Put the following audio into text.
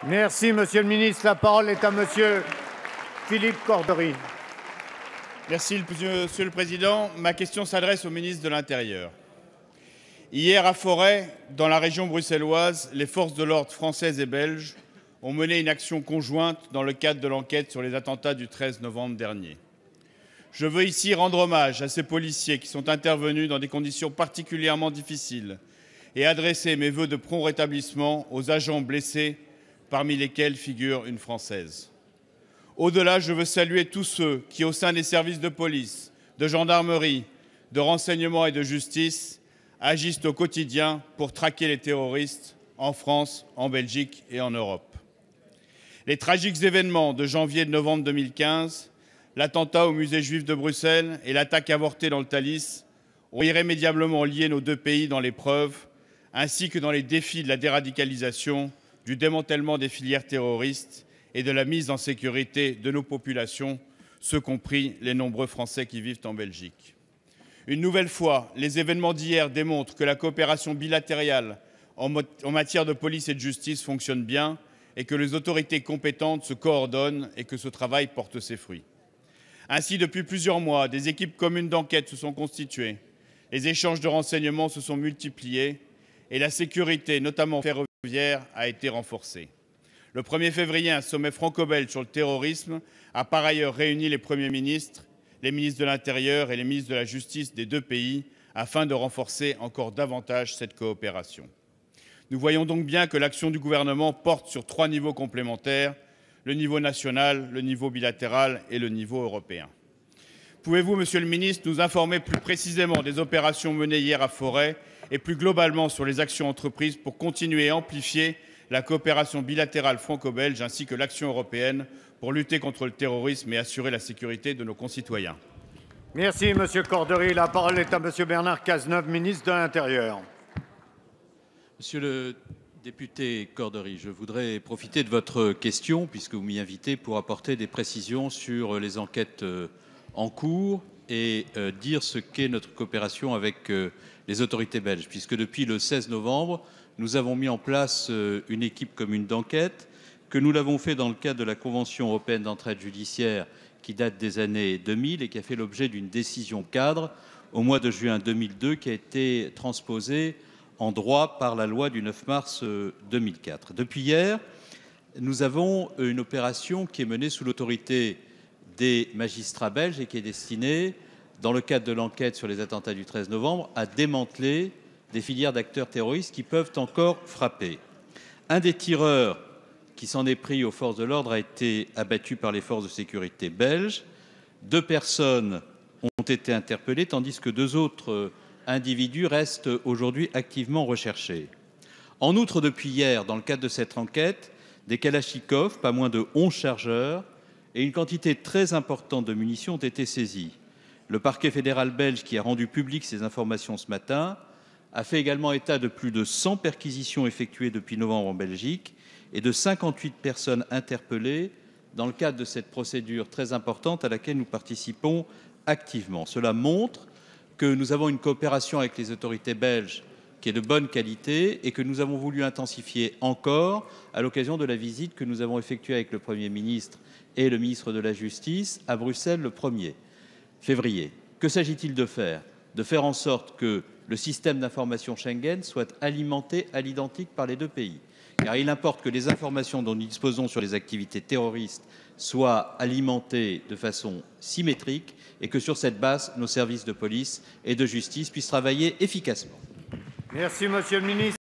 Merci, Monsieur le ministre. La parole est à Monsieur Philippe Cordery. Merci, Monsieur le Président. Ma question s'adresse au ministre de l'Intérieur. Hier, à Forêt, dans la région bruxelloise, les forces de l'ordre françaises et belges ont mené une action conjointe dans le cadre de l'enquête sur les attentats du 13 novembre dernier. Je veux ici rendre hommage à ces policiers qui sont intervenus dans des conditions particulièrement difficiles et adresser mes vœux de prompt rétablissement aux agents blessés, parmi lesquels figure une Française. Au-delà, je veux saluer tous ceux qui, au sein des services de police, de gendarmerie, de renseignement et de justice, agissent au quotidien pour traquer les terroristes en France, en Belgique et en Europe. Les tragiques événements de janvier et de novembre 2015, l'attentat au musée juif de Bruxelles et l'attaque avortée dans le Thalys ont irrémédiablement lié nos deux pays dans l'épreuve, ainsi que dans les défis de la déradicalisation, du démantèlement des filières terroristes et de la mise en sécurité de nos populations, ceux compris les nombreux Français qui vivent en Belgique. Une nouvelle fois, les événements d'hier démontrent que la coopération bilatérale en matière de police et de justice fonctionne bien et que les autorités compétentes se coordonnent et que ce travail porte ses fruits. Ainsi, depuis plusieurs mois, des équipes communes d'enquête se sont constituées, les échanges de renseignements se sont multipliés et la sécurité, notamment ferroviaire, a été renforcée. Le 1er février, un sommet franco-belge sur le terrorisme a par ailleurs réuni les premiers ministres, les ministres de l'Intérieur et les ministres de la Justice des deux pays afin de renforcer encore davantage cette coopération. Nous voyons donc bien que l'action du gouvernement porte sur 3 niveaux complémentaires, le niveau national, le niveau bilatéral et le niveau européen. Pouvez-vous, Monsieur le ministre, nous informer plus précisément des opérations menées hier à Forêt et plus globalement sur les actions entreprises pour continuer à amplifier la coopération bilatérale franco-belge ainsi que l'action européenne pour lutter contre le terrorisme et assurer la sécurité de nos concitoyens? Merci, Monsieur Cordery. La parole est à Monsieur Bernard Cazeneuve, ministre de l'Intérieur. Monsieur le député Cordery, je voudrais profiter de votre question, puisque vous m'y invitez, pour apporter des précisions sur les enquêtes en cours et dire ce qu'est notre coopération avec les autorités belges, puisque depuis le 16 novembre, nous avons mis en place une équipe commune d'enquête, que nous l'avons fait dans le cadre de la Convention européenne d'entraide judiciaire qui date des années 2000 et qui a fait l'objet d'une décision cadre au mois de juin 2002 qui a été transposée en droit par la loi du 9 mars 2004. Depuis hier, nous avons une opération qui est menée sous l'autorité des magistrats belges et qui est destinée, dans le cadre de l'enquête sur les attentats du 13 novembre, à démanteler des filières d'acteurs terroristes qui peuvent encore frapper. Un des tireurs qui s'en est pris aux forces de l'ordre a été abattu par les forces de sécurité belges. 2 personnes ont été interpellées, tandis que 2 autres individus restent aujourd'hui activement recherchés. En outre, depuis hier, dans le cadre de cette enquête, des kalachnikovs, pas moins de 11 chargeurs, et une quantité très importante de munitions ont été saisies. Le parquet fédéral belge, qui a rendu public ces informations ce matin, a fait également état de plus de 100 perquisitions effectuées depuis novembre en Belgique et de 58 personnes interpellées dans le cadre de cette procédure très importante à laquelle nous participons activement. Cela montre que nous avons une coopération avec les autorités belges qui est de bonne qualité et que nous avons voulu intensifier encore à l'occasion de la visite que nous avons effectuée avec le Premier ministre et le ministre de la Justice à Bruxelles le 1er février. Que s'agit-il de faire? De faire en sorte que le système d'information Schengen soit alimenté à l'identique par les 2 pays. Car il importe que les informations dont nous disposons sur les activités terroristes soient alimentées de façon symétrique et que sur cette base, nos services de police et de justice puissent travailler efficacement. Merci, Monsieur le ministre.